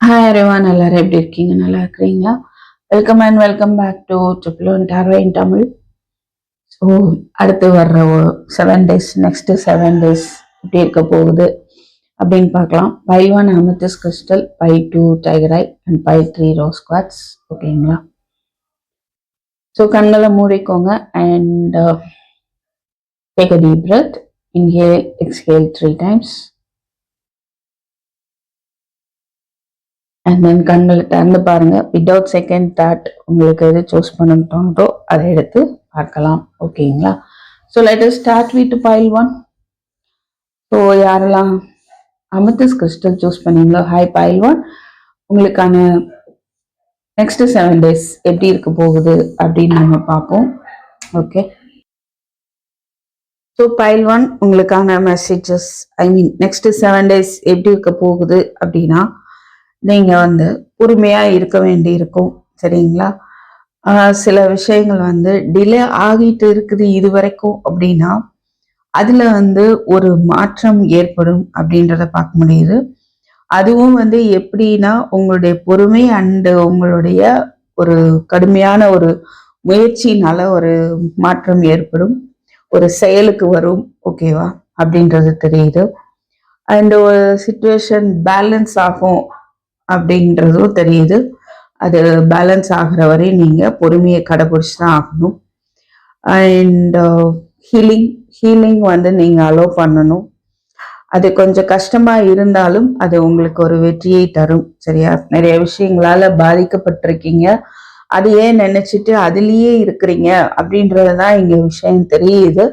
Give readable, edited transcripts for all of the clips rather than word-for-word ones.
Hi everyone, எல்லாரும் எப்படி இருக்கீங்க? நல்லா இருக்கிறீங்களா? Welcome and welcome back to triple one tarot in Tamil. So அடுத்து வர்ற 7 days, நெக்ஸ்ட் 7 days எப்படி இருக்க போகுது அப்படின்னு பார்க்கலாம். Pile 1 amethyst crystal, pile 2 tigerite and pile 3 rose quartz. ஓகேங்களா? ஸோ கண்களை மூடிக்கோங்க and take a deep breath. Inhale, exhale 3 times. And then கண்களை திறந்து பாருங்க. வித்தவுட் செகண்ட் தாட் உங்களுக்கு எது சூஸ் பண்ண தோணுதோ அதை எடுத்து பார்க்கலாம். ஓகேங்களா? So let us start with pile 1. So யாரெல்லாம் அமெத்திஸ்ட் கிறிஸ்டல் சூஸ் பண்ணீங்களோ, ஹாய் பைல் 1, உங்களுக்கான நெக்ஸ்ட் 7 days எப்படி இருக்க போகுது அப்படின்னு நம்ம பார்ப்போம். ஓகே, ஸோ பைல் 1 உங்களுக்கான மெசேஜஸ், நெக்ஸ்ட் 7 days எப்படி இருக்க போகுது அப்படின்னா, நீங்க பொறுமையா இருக்க வேண்டி இருக்கும். சரிங்களா? சில விஷயங்கள் டிலே ஆகிட்டு இருக்குது இது வரைக்கும் அப்படின்னா அதுல ஒரு மாற்றம் ஏற்படும் அப்படின்றத பார்க்க முடியுது. அதுவும் எப்படின்னா, உங்களுடைய பொறுமை அண்டு உங்களுடைய ஒரு கடுமையான ஒரு முயற்சினால ஒரு மாற்றம் ஏற்படும், ஒரு செயலுக்கு வரும். ஓகேவா? அப்படின்றது தெரியுது. அண்ட் ஒரு சிச்சுவேஷன் பேலன்ஸ் ஆகும் அப்படின்றதும் தெரியுது. அது பேலன்ஸ் ஆகிற வரை நீங்க பொறுமையை கடைபிடிச்சு தான் ஆகணும். அண்ட் ஹீலிங் நீங்க அலோவ் பண்ணணும். அது கொஞ்சம் கஷ்டமா இருந்தாலும் அது உங்களுக்கு ஒரு வெற்றியை தரும். சரியா? நிறைய விஷயங்களால பாதிக்கப்பட்டிருக்கீங்க, அதையே நினைச்சிட்டு அதுலயே இருக்கிறீங்க அப்படின்றதுதான் இங்க விஷயம் தெரியுது.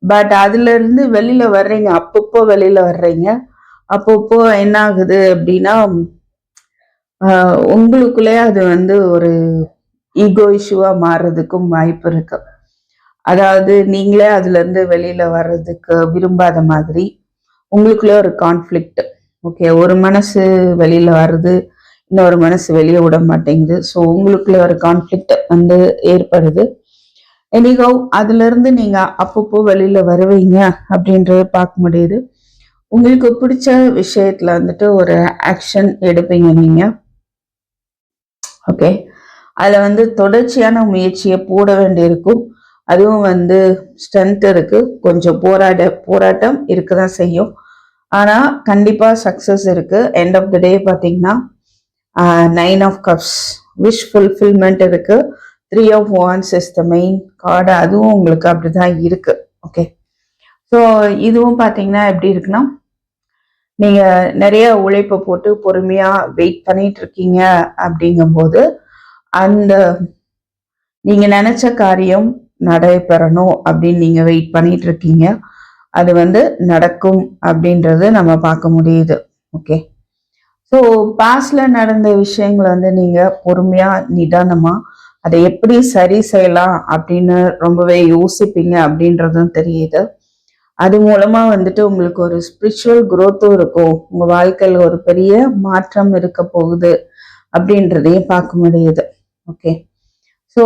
பட் அதுல இருந்து வெளியில வர்றீங்க, அப்பப்போ வெளியில வர்றீங்க. அப்பப்போ என்ன ஆகுது அப்படின்னா, உங்களுக்குள்ளே அது ஒரு ஈகோ இஷ்யூவா மாறுறதுக்கும் வாய்ப்பு இருக்கு. அதாவது நீங்களே அதுல இருந்து வெளியில வர்றதுக்கு விரும்பாத மாதிரி உங்களுக்குள்ளே ஒரு கான்ஃப்ளிக்ட். ஓகே, ஒரு மனசு வெளியில வருது, இன்னொரு மனசு வெளியே விட மாட்டேங்குது. ஸோ உங்களுக்குள்ள ஒரு கான்ஃப்ளிக்ட் ஏற்படுது. எனிஹவ் அதுல இருந்து நீங்க அப்பப்போ வெளியில வருவீங்க அப்படின்றத பார்க்க முடியுது. உங்களுக்கு பிடிச்ச விஷயத்துல ஒரு ஆக்ஷன் எடுப்பீங்க நீங்க. ஓகே, அதுல தொடர்ச்சியான முயற்சியை போட வேண்டியிருக்கும். அதுவும் ஸ்ட்ரென்த் இருக்கு, கொஞ்சம் போராட்டம் இருக்குதான் செய்யும். ஆனா கண்டிப்பா சக்சஸ் இருக்கு. எண்ட் ஆஃப் த டே பாத்தீங்கன்னா 9 of cups, விஷ் ஃபுல்ஃபில்மெண்ட் இருக்கு. 3 of wands is the main card. அதுவும் உங்களுக்கு அப்படிதான் இருக்கு. ஓகே, ஸோ இதுவும் பாத்தீங்கன்னா எப்படி இருக்குன்னா, நீங்க நிறைய உழைப்பை போட்டு பொறுமையா வெயிட் பண்ணிட்டு இருக்கீங்க. அப்படிங்கும்போது அந்த நீங்க நினைச்ச காரியம் நடைபெறணும் அப்படின்னு நீங்க வெயிட் பண்ணிட்டு இருக்கீங்க. அது நடக்கும் அப்படின்றது நம்ம பார்க்க முடியுது. ஓகே, ஸோ பாஸ்ட்ல நடந்த விஷயங்களை நீங்க பொறுமையா நிதானமா அதை எப்படி சரி செய்யலாம் அப்படின்னு ரொம்பவே யோசிப்பீங்க அப்படின்றதும் தெரியுது. அது மூலமா உங்களுக்கு ஒரு ஸ்பிரிச்சுவல் குரோத்தும் இருக்கும். உங்க வாழ்க்கையில ஒரு பெரிய மாற்றம் இருக்க போகுது அப்படின்றதையும் பார்க்க முடியுது. ஓகே, ஸோ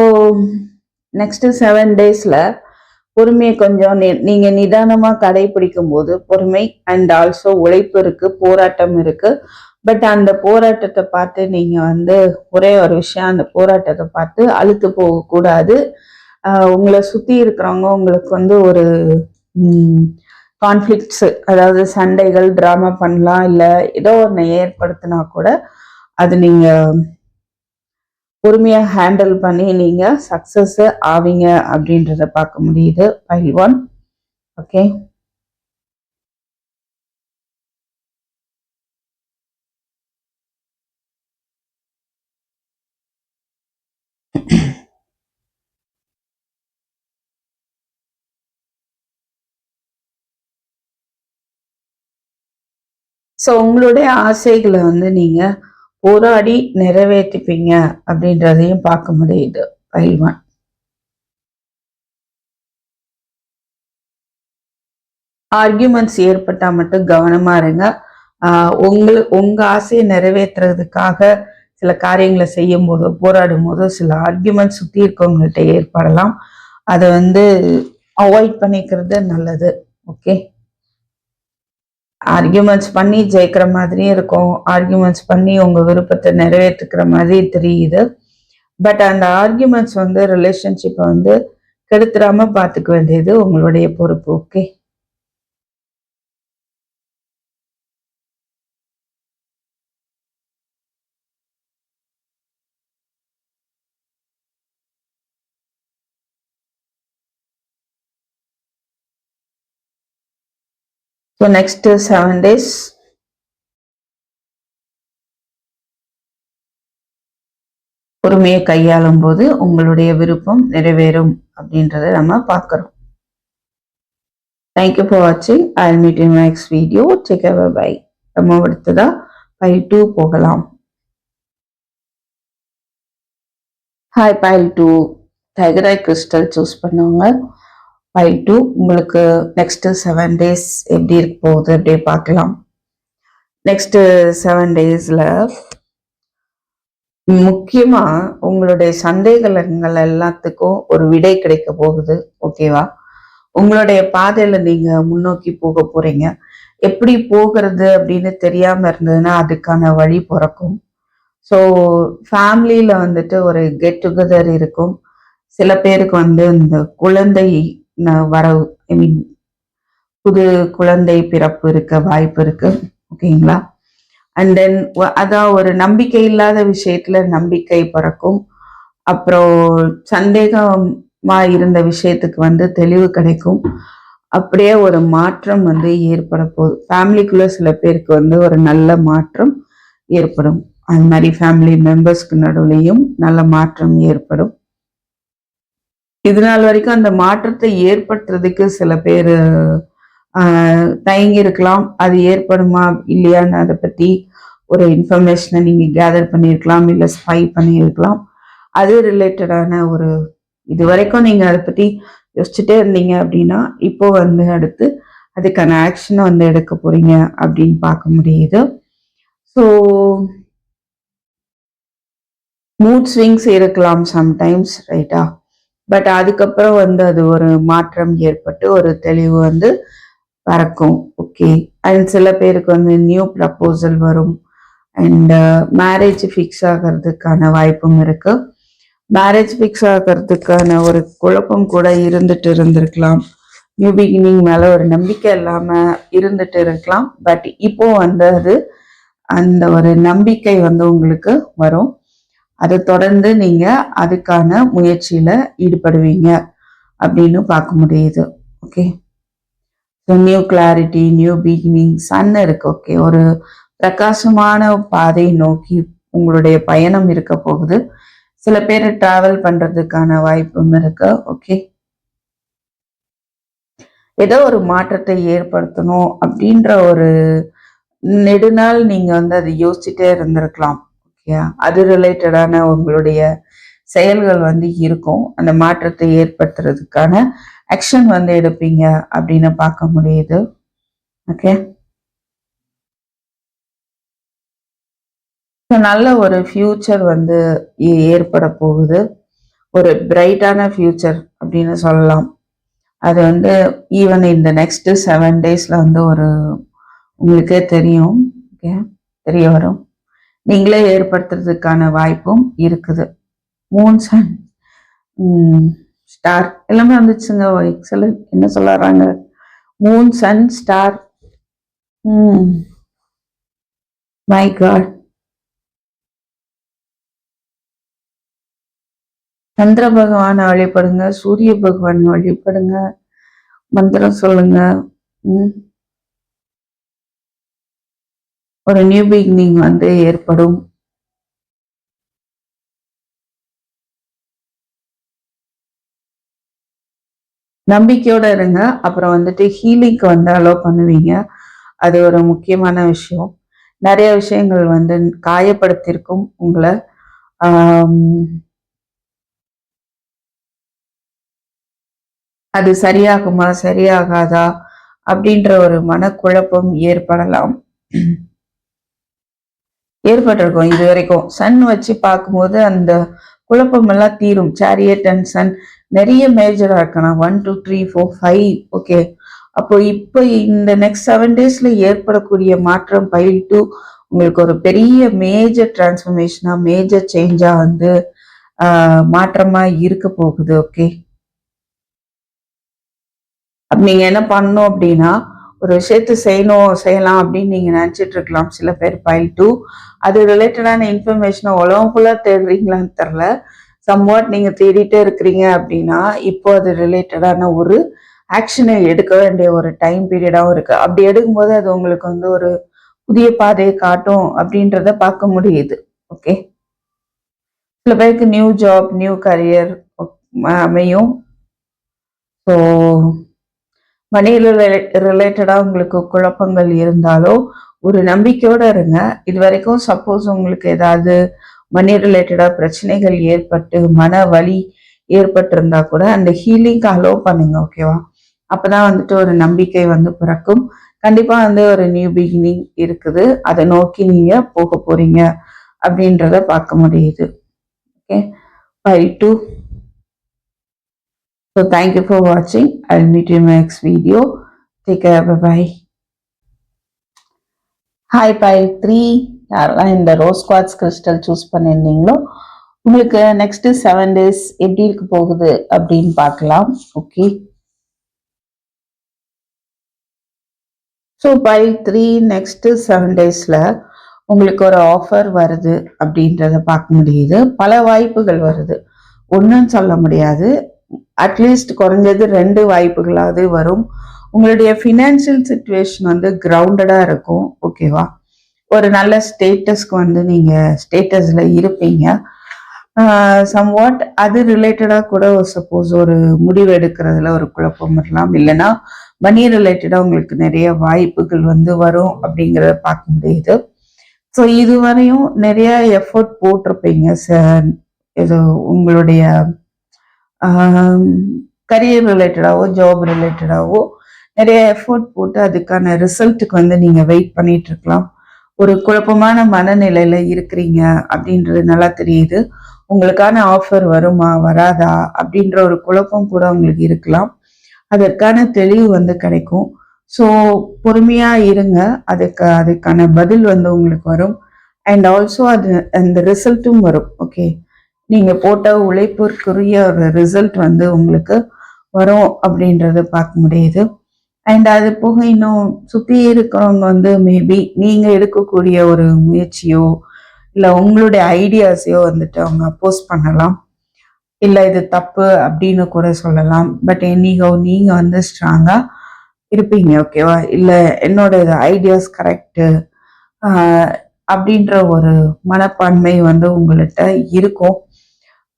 நெக்ஸ்ட் 7 daysல பொறுமையை கொஞ்சம் நீங்க நிதானமா கடைபிடிக்கும் போது பொறுமை அண்ட் ஆல்சோ உழைப்பு இருக்கு, போராட்டம் இருக்கு. பட் அந்த போராட்டத்தை பார்த்து நீங்க ஒரே ஒரு விஷயம், அந்த போராட்டத்தை பார்த்து அழுத்து போகக்கூடாது. உங்களை சுத்தி இருக்கிறவங்க உங்களுக்கு ஒரு கான்ஃப்ளிக்ட்ஸ், அதாவது சண்டைகள், டிராமா பண்ணலாம், இல்லை ஏதோ ஒன்று ஏற்படுத்தினா கூட அது நீங்க பொறுமையா ஹேண்டில் பண்ணி நீங்க சக்சஸ் ஆவீங்க அப்படின்றத பார்க்க முடியுது. பைல் 1. ஓகே, ஸோ உங்களுடைய ஆசைகளை நீங்க போராடி நிறைவேற்றிப்பீங்க அப்படின்றதையும் பார்க்க முடியுது. பைல் 1. ஆர்கியூமெண்ட்ஸ் ஏற்பட்டா மட்டும் கவனமா இருங்க. உங்க ஆசையை நிறைவேற்றுறதுக்காக சில காரியங்களை செய்யும் போதோ போராடும் போதோ சில ஆர்கியூமெண்ட் சுத்தி இருக்கவங்கள்ட்ட ஏற்படலாம். அதை அவாய்ட் பண்ணிக்கிறது நல்லது. ஓகே, ஆர்கியூமெண்ட்ஸ் பண்ணி ஜெயிக்கிற மாதிரியும் இருக்கும், ஆர்கியூமெண்ட்ஸ் பண்ணி உங்க விருப்பத்தை நிறைவேற்றுக்கிற மாதிரி தெரியுது. பட் அந்த ஆர்கியூமெண்ட்ஸ் வந்து ரிலேஷன்ஷிப்பை வந்து கெடுத்துடாம பார்த்துக்க வேண்டியது உங்களுடைய பொறுப்பு. ஓகே. ஸோ நெக்ஸ்ட் 7 days பொறுமையை கையாளும் போது உங்களுடைய விருப்பம் நிறைவேறும் அப்படின்றத நம்ம பார்க்கிறோம். தேங்க்யூ ஃபார் வாட்சிங். I will meet in next video. Take care, bye. நம்ம அடுத்ததா பைல் 2 போகலாம். ஹாய், பைல் 2 டைகரைட் கிறிஸ்டல் சூஸ் பண்ணுவாங்க. பைல் 2 உங்களுக்கு நெக்ஸ்ட் 7 days எப்படி இருக்க போகுது அப்படியே பார்க்கலாம். நெக்ஸ்ட் 7 daysல முக்கியமா உங்களுடைய சந்தேகங்கள் எல்லாத்துக்கும் ஒரு விடை கிடைக்க போகுது. ஓகேவா? உங்களுடைய பாதையில நீங்க முன்னோக்கி போக போறீங்க. எப்படி போகிறது அப்படின்னு தெரியாம இருந்ததுன்னா அதுக்கான வழி பிறக்கும். ஸோ ஃபேமிலியில வந்துட்டு ஒரு கெட் டுகெதர் இருக்கும். சில பேருக்கு வந்து இந்த குழந்தை வரவு, ஐ மீன் புது குழந்தை பிறப்பு இருக்க வாய்ப்பு இருக்கு. ஓகேங்களா? அண்ட் தென் அதான் ஒரு நம்பிக்கை இல்லாத விஷயத்துல நம்பிக்கை பிறக்கும். அப்புறம் சந்தேகமா இருந்த விஷயத்துக்கு வந்து தெளிவு கிடைக்கும். அப்படியே ஒரு மாற்றம் வந்து ஏற்பட போகுது. ஃபேமிலிக்குள்ள சில பேருக்கு வந்து ஒரு நல்ல மாற்றம் ஏற்படும். அது மாதிரி ஃபேமிலி மெம்பர்ஸ்க்கு நடுவுலையும் நல்ல மாற்றம் ஏற்படும். இது நாள் வரைக்கும் அந்த மாற்றத்தை ஏற்படுத்துறதுக்கு சில பேர் தயங்கி இருக்கலாம். அது ஏற்படுமா இல்லையான்னு அதை பத்தி ஒரு இன்ஃபர்மேஷனை நீங்க கேதர் பண்ணியிருக்கலாம், இல்லை ஸ்பை பண்ணியிருக்கலாம். அது ரிலேட்டடான ஒரு இது வரைக்கும் நீங்க அதை பத்தி யோசிச்சுட்டே இருந்தீங்க அப்படின்னா இப்போ வந்து அடுத்து அதுக்கான ஆக்ஷனை வந்து எடுக்க போறீங்க அப்படின்னு பார்க்க முடியுது. ஸோ மூட் ஸ்விங்ஸ் இருக்கலாம் சம்டைம்ஸ், ரைட்டா? பட் அதுக்கப்புறம் வந்து அது ஒரு மாற்றம் ஏற்பட்டு ஒரு தெளிவு வந்து பறக்கும். ஓகே. அண்ட் சில பேருக்கு வந்து நியூ ப்ரப்போசல் வரும். அண்ட் மேரேஜ் ஃபிக்ஸ் ஆகிறதுக்கான வாய்ப்பும் இருக்கு. மேரேஜ் ஃபிக்ஸ் ஆகிறதுக்கான ஒரு குழப்பம் கூட இருந்திருக்கலாம். நியூ பிகினிங் மேல ஒரு நம்பிக்கை இல்லாம இருந்துட்டு இருக்கலாம். பட் இப்போ வந்து அது அந்த ஒரு நம்பிக்கை வந்து உங்களுக்கு வரும். அதை தொடர்ந்து நீங்க அதுக்கான முயற்சியில ஈடுபடுவீங்க அப்படின்னு பார்க்க முடியுது. Okay. New clarity, new beginning, sun இருக்கு. ஓகே. ஒரு பிரகாசமான பாதை நோக்கி உங்களுடைய பயணம் இருக்க போகுது. சில பேர் டிராவல் பண்றதுக்கான வாய்ப்பும் இருக்கு. ஓகே. ஏதோ ஒரு மாற்றத்தை ஏற்படுத்தணும் அப்படின்ற ஒரு நெடுநாள் நீங்க வந்து அதை யோசிச்சுட்டே இருந்திருக்கலாம். ஓகே. அது ரிலேட்டடான உங்களுடைய செயல்கள் வந்து இருக்கும். அந்த மாற்றத்தை ஏற்படுத்துறதுக்கான ஆக்ஷன் வந்து எடுப்பீங்க அப்படின்னு பார்க்க முடியுது. ஓகே. நல்ல ஒரு ஃபியூச்சர் வந்து ஏற்பட போகுது. ஒரு பிரைட்டான ஃபியூச்சர் அப்படின்னு சொல்லலாம். அது வந்து ஈவன் இந்த நெக்ஸ்ட் 7 daysல வந்து ஒரு உங்களுக்கே தெரியும். ஓகே, தெரிய வரும். நீங்களே ஏற்படுத்துறதுக்கான வாய்ப்பும் இருக்குது. மூன், சன், ஸ்டார் எல்லாமே வந்துச்சுங்க. எக்ஸலன்ட். என்ன சொல்றாங்க? Moon, sun, star. My god. சந்திர பகவானை வழிபடுங்க, சூரிய பகவான் வழிபடுங்க, மந்திரம் சொல்லுங்க. ஒரு நியூ பிகினிங் வந்து ஏற்படும். நம்பிக்கையோட இருங்க. அப்புறம் வந்துட்டு ஹீலிங்க்கு வந்து அலோவ் பண்ணுவீங்க. அது ஒரு முக்கியமான விஷயம். நிறைய விஷயங்கள் வந்து காயப்படுத்திருக்கும் உங்களை. அது சரியாகுமா சரியாகாதா அப்படின்ற ஒரு மனக்குழப்பம் ஏற்படலாம், ஏற்பட்டிருக்கும். இது வரைக்கும் சன் வச்சு பார்க்கும்போது அந்த குழப்பம் எல்லாம் தீரும். சேரியட் அண்ட் சன் நிறைய மேஜரா இருக்கலாம். 1 2 3 4 5. ஓகே, அப்போ இப்போ இந்த நெக்ஸ்ட் 7 டேஸ்ல ஏற்படக்கூடிய மாற்றம் பைல் 2 உங்களுக்கு ஒரு பெரிய மேஜர் டிரான்ஸ்ஃபர்மேஷனா மேஜர் சேஞ்சா வந்து மாற்றமா இருக்க போகுது. ஓகே, அப்ப நீங்க என்ன பண்ணணும் அப்படின்னா, ஒரு விஷயத்த செய்யலாம் அப்படின்னு நீங்க நினைச்சிட்டு இருக்கலாம் சில பேர் பைல் 2. அது ரிலேட்டடான இன்ஃபர்மேஷனை உலகம் ஃபுல்லா தேடுறீங்களான்னு தெரில. சம்வாட் நீங்க தேடிட்டே இருக்கிறீங்க அப்படின்னா, இப்போ அது ரிலேட்டடான ஒரு ஆக்ஷனை எடுக்க வேண்டிய ஒரு டைம் பீரியடாகவும் இருக்கு. அப்படி எடுக்கும்போது அது உங்களுக்கு வந்து ஒரு புதிய பாதையை காட்டும் அப்படின்றத பார்க்க முடியுது. ஓகே, சில பேருக்கு நியூ ஜாப், நியூ கரியர் அமையும். ஸோ மணி ரிலேட்டடா உங்களுக்கு குழப்பங்கள் இருந்தாலோ ஒரு நம்பிக்கையோட இருங்க. இது வரைக்கும் சப்போஸ் உங்களுக்கு ஏதாவது மணி ரிலேட்டடா பிரச்சனைகள் ஏற்பட்டு மன வலி ஏற்பட்டிருந்தா கூட அந்த ஹீலிங்க்கு அலோவ் பண்ணுங்க. ஓகேவா? அப்பதான் வந்துட்டு ஒரு நம்பிக்கை வந்து பிறக்கும். கண்டிப்பா வந்து ஒரு நியூ பிகினிங் இருக்குது. அதை நோக்கி நீங்க போக போறீங்க அப்படின்றத பார்க்க முடியுது. Okay, bye two. So thank you for watching. I'll meet you in my next video. Take care. Bye bye. Hi file 3, யாரெல்லாம் இந்த ரோஸ் குவார்ட்ஸ் கிறிஸ்டல் சூஸ் பண்ணியிருந்தீங்களோ உங்களுக்கு நெக்ஸ்ட் 7 டேஸ் எப்படி இருக்க போகுது அப்படின்னு பார்க்கலாம். ஓகே, ஸோ பைல் 3 நெக்ஸ்ட் 7 டேஸ்ல உங்களுக்கு ஒரு ஆஃபர் வருது அப்படின்றத பார்க்க முடியுது. பல வாய்ப்புகள் வருது, ஒன்றுன்னு சொல்ல முடியாது. அட்லீஸ்ட் குறைஞ்சது 2 வாய்ப்புகளாவது வரும். உங்களுடைய ஃபினான்ஷியல் சுச்சுவேஷன் வந்து கிரவுண்டடா இருக்கும். ஓகேவா? ஒரு நல்ல ஸ்டேட்டஸ்க்கு வந்து நீங்க ஸ்டேட்டஸ்ல இருப்பீங்க. சம்வாட் அது ரிலேட்டடா கூட சப்போஸ் ஒரு முடிவு எடுக்கிறதுல ஒரு குழப்பம் வரலாம், இல்லைன்னா மணி ரிலேட்டடா உங்களுக்கு நிறைய வாய்ப்புகள் வந்து வரும் அப்படிங்கிறத பார்க்க முடியுது. ஸோ இதுவரையும் நிறைய எஃபர்ட் போட்டிருப்பீங்க சார், இது உங்களுடைய கரியர் ரிலேட்டடாவோ ஜாப் ரிலேட்டடாவோ நிறைய எஃபோர்ட் போட்டு அதுக்கான ரிசல்ட்டுக்கு வந்து நீங்க வெயிட் பண்ணிட்டு இருக்கலாம். ஒரு குழப்பமான மனநிலையில இருக்கிறீங்க அப்படின்றது நல்லா தெரியுது. உங்களுக்கான ஆஃபர் வருமா வராதா அப்படின்ற ஒரு குழப்பம் கூட உங்களுக்கு இருக்கலாம். அதற்கான தெளிவு வந்து கிடைக்கும். ஸோ பொறுமையா இருங்க, அதுக்கான பதில் வந்து உங்களுக்கு வரும். அண்ட் ஆல்சோ அது அந்த ரிசல்ட்டும் வரும். ஓகே, நீங்க போட்ட உழைப்பிற்குரிய ஒரு ரிசல்ட் வந்து உங்களுக்கு வரும் அப்படின்றத பார்க்க முடியுது. அண்ட் அது போக இன்னும் சுத்தி இருக்கிறவங்க வந்து மேபி நீங்க எடுக்கக்கூடிய ஒரு முயற்சியோ இல்ல உங்களுடைய ஐடியாஸையோ வந்துட்டு அவங்க அப்போஸ் பண்ணலாம், இல்ல இது தப்பு அப்படின்னு கூட சொல்லலாம். பட் நீங்க வந்து ஸ்ட்ராங்கா இருப்பீங்க. ஓகேவா? இல்ல என்னோட ஐடியாஸ் கரெக்டு அப்படின்ற ஒரு மனப்பான்மை வந்து உங்கள்கிட்ட இருக்கும்.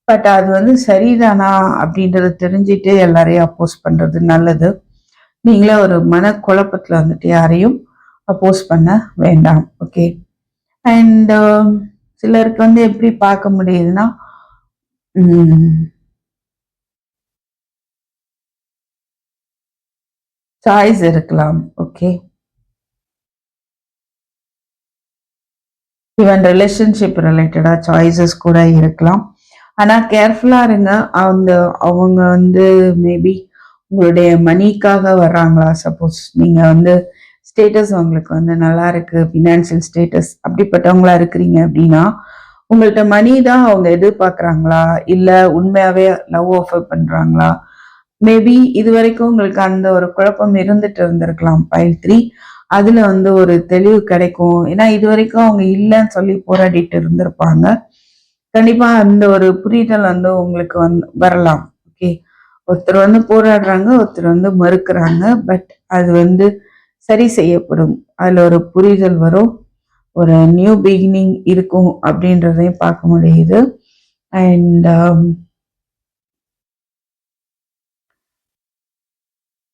பட் அது வந்து சரிதானா அப்படின்றத தெரிஞ்சுட்டு எல்லாரையும் அப்போஸ் பண்றது நல்லது. நீங்களே ஒரு மனக்குழப்பத்துல வந்துட்டு யாரையும் அப்போஸ் பண்ண வேண்டாம். ஓகே, அண்ட் சிலருக்கு வந்து எப்படி பார்க்க முடியுதுன்னா சாய்ஸ் இருக்கலாம். ஓகே, ஈவன் ரிலேஷன்ஷிப் ரிலேட்டடா சாய்ஸஸ் கூட இருக்கலாம். ஆனா கேர்ஃபுல்லா இருங்க. அவங்க வந்து மேபி உங்களுடைய மணிக்காக வர்றாங்களா? சப்போஸ் நீங்க வந்து ஸ்டேட்டஸ் அவங்களுக்கு வந்து நல்லா இருக்கு, ஃபினான்சியல் ஸ்டேட்டஸ் அப்படிப்பட்டவங்களா இருக்கிறீங்க அப்படின்னா உங்கள்கிட்ட மணி தான் அவங்க எதிர்பார்க்குறாங்களா, இல்ல உண்மையாவே லவ் ஆஃபர் பண்றாங்களா? மேபி இது வரைக்கும் உங்களுக்கு அந்த ஒரு குழப்பம் இருந்துட்டு இருந்திருக்கலாம் பைல் 3. அதுல வந்து ஒரு தெளிவு கிடைக்கும். ஏன்னா இது வரைக்கும் அவங்க இல்லைன்னு சொல்லி போராடிட்டு இருந்திருப்பாங்க. கண்டிப்பா அந்த ஒரு புரிதல் வந்து உங்களுக்கு வந்து வரலாம். ஓகே, ஒருத்தர் வந்து போராடுறாங்க, ஒருத்தர் வந்து மறுக்கிறாங்க. பட் அது வந்து சரி செய்யப்படும். அதுல ஒரு புரிதல் வரும், ஒரு நியூ பிகினிங் இருக்கும் அப்படின்றதையும் பார்க்க முடியுது. அண்ட்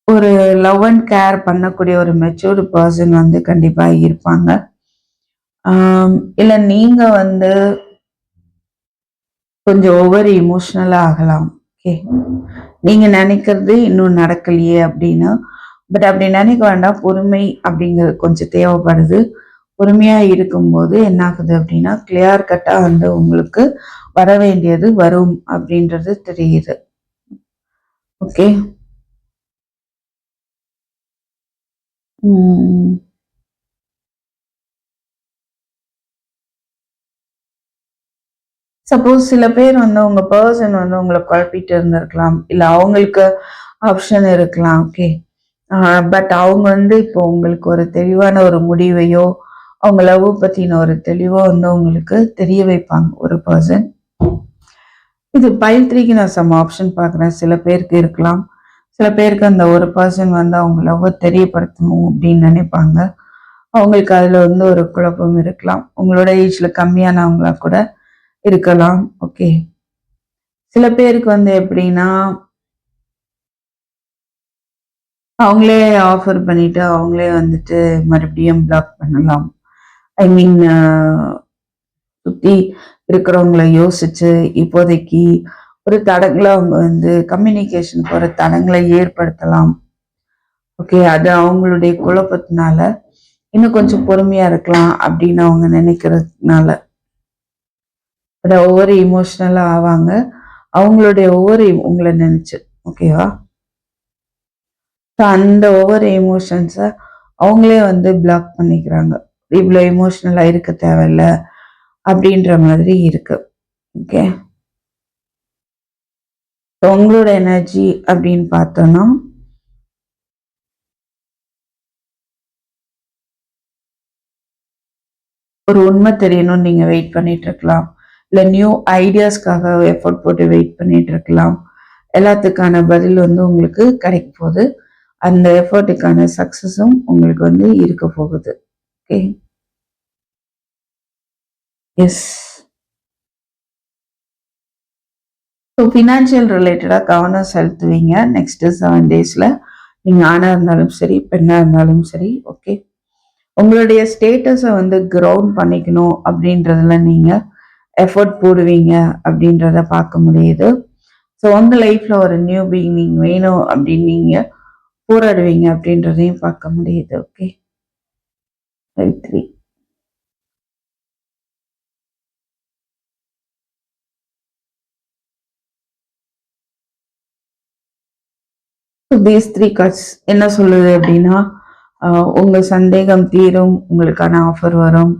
ஒரு லவ் அண்ட் கேர் பண்ணக்கூடிய ஒரு மெச்சூர்டு பர்சன் வந்து கண்டிப்பா இருப்பாங்க. இல்ல நீங்க வந்து கொஞ்சம் ஓவர் இமோஷனலா ஆகலாம். ஓகே, நீங்க நினைக்கிறது இன்னும் நடக்கலையே அப்படின்னு. பட் அப்படி நினைக்க வேண்டாம், பொறுமை அப்படிங்கிறது கொஞ்சம் தேவைப்படுது. பொறுமையா இருக்கும்போது என்ன ஆகுது அப்படின்னா கிளியர் கட்டா வந்து உங்களுக்கு வர வேண்டியது வரும் அப்படின்றது தெரியுது. ஓகே, சப்போஸ் சில பேர் வந்து உங்க பர்சன் வந்து உங்களை குழப்பிட்டு இருந்திருக்கலாம், இல்ல அவங்களுக்கு ஆப்ஷன் இருக்கலாம். ஓகே. பட் அவங்க வந்து இப்போ உங்களுக்கு ஒரு தெளிவான ஒரு முடிவையோ, அவங்க லவ் பத்தின ஒரு தெளிவோ வந்து உங்களுக்கு தெரிய வைப்பாங்க ஒரு பர்சன். இது பைல் 3க்கு நான் சம் ஆப்ஷன் பார்க்குறேன். சில பேருக்கு இருக்கலாம். சில பேருக்கு அந்த ஒரு பர்சன் வந்து அவங்க லவ்வ தெரியப்படுத்தணும் அப்படின்னு நினைப்பாங்க. அவங்களுக்கு அதுல வந்து ஒரு குழப்பம் இருக்கலாம். உங்களோட ஏஜ்ல கம்மியானவங்களா கூட இருக்கலாம். ஓகே. சில பேருக்கு வந்து எப்படின்னா, அவங்களே ஆஃபர் பண்ணிட்டு, அவங்களே வந்துட்டு மறுபடியும் பிளாக் பண்ணலாம். ஐ மீன் சுத்தி இருக்கிறவங்கள யோசிச்சு, இப்போதைக்கு ஒரு தடங்கள அவங்க வந்து கம்யூனிகேஷனுக்கு ஒரு தடங்களை ஏற்படுத்தலாம். ஓகே. அது அவங்களுடைய குழப்பத்தினால, இன்னும் கொஞ்சம் பொறுமையா இருக்கலாம் அப்படின்னு அவங்க நினைக்கிறதுனால, ஒவ்வொரு எமோஷனலா ஆவாங்க. அவங்களுடைய ஒவ்வொரு உங்கள நினைச்சு. ஓகேவா? ஸோ அந்த ஒவ்வொரு எமோஷன்ஸ அவங்களே வந்து பிளாக் பண்ணிக்கிறாங்க. இவ்ளோ எமோஷனலா இருக்க தேவையில்ல அப்படின்ற மாதிரி இருக்கு. ஓகே. உங்களோட எனர்ஜி அப்படின்னு பார்த்தோம்னா, ஒரு உண்மை தெரியணும்னு நீங்க வெயிட் பண்ணிட்டு இருக்கலாம். இல்ல நியூ ஐடியாஸ்க்காக எஃபோர்ட் போட்டு வெயிட் பண்ணிட்டு இருக்கலாம். எல்லாத்துக்கான பதில் வந்து உங்களுக்கு கிடைக்க போகுது. அந்த எஃபோர்ட்டுக்கான சக்சஸும் உங்களுக்கு வந்து இருக்க போகுது. ஓகே. எஸ். ஸோ ஃபினான்ஷியல் ரிலேட்டடா கவனம் செலுத்துவீங்க நெக்ஸ்ட் 7 டேஸ்ல. நீங்க ஆணா இருந்தாலும் சரி, பெண்ணா இருந்தாலும் சரி. ஓகே. உங்களுடைய ஸ்டேட்டஸ வந்து கிரவுண்ட் பண்ணிக்கணும் அப்படின்றதுல நீங்க எஃபோர்ட் போடுவீங்க அப்படின்றத பார்க்க முடியுது. ஸோ உங்க லைஃப்ல ஒரு நியூ பிகினிங் வேணும் அப்படின்னு நீங்க போராடுவீங்க அப்படின்றதையும் பார்க்க முடியுது. ஓகே. 3. தீஸ் 3 கார்ட்ஸ் என்ன சொல்லுது அப்படின்னா, உங்க சந்தேகம் தீரும், உங்களுக்கான ஆஃபர் வரும்,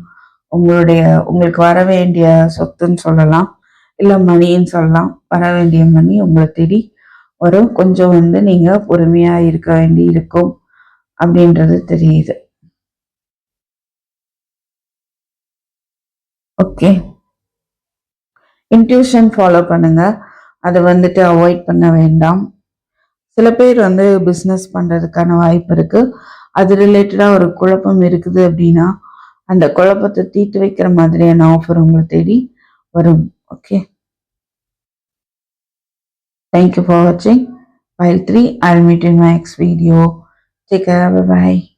உங்களுக்கு வர வேண்டிய சொத்துன்னு சொல்லலாம், இல்ல மணின்னு சொல்லலாம். வர வேண்டிய மணி உங்களை தேடி வரும். கொஞ்சம் வந்து நீங்க பொறுமையா இருக்க வேண்டி இருக்கும் அப்படின்றது தெரியுது. ஓகே. இன்ட்யூஷன் ஃபாலோ பண்ணுங்க. அதை வந்துட்டு அவாய்ட் பண்ண வேண்டாம். சில பேர் வந்து பிஸ்னஸ் பண்றதுக்கான வாய்ப்பு இருக்கு. அது ரிலேட்டடா ஒரு குழப்பம் இருக்குது அப்படின்னா, அந்த குழப்பத்தை தீர்த்து வைக்கிற மாதிரியான ஆஃபர் உங்களை தேடி வரும். Okay. Thank you for watching. File 3. I'll meet in my next video. Take care. Bye bye.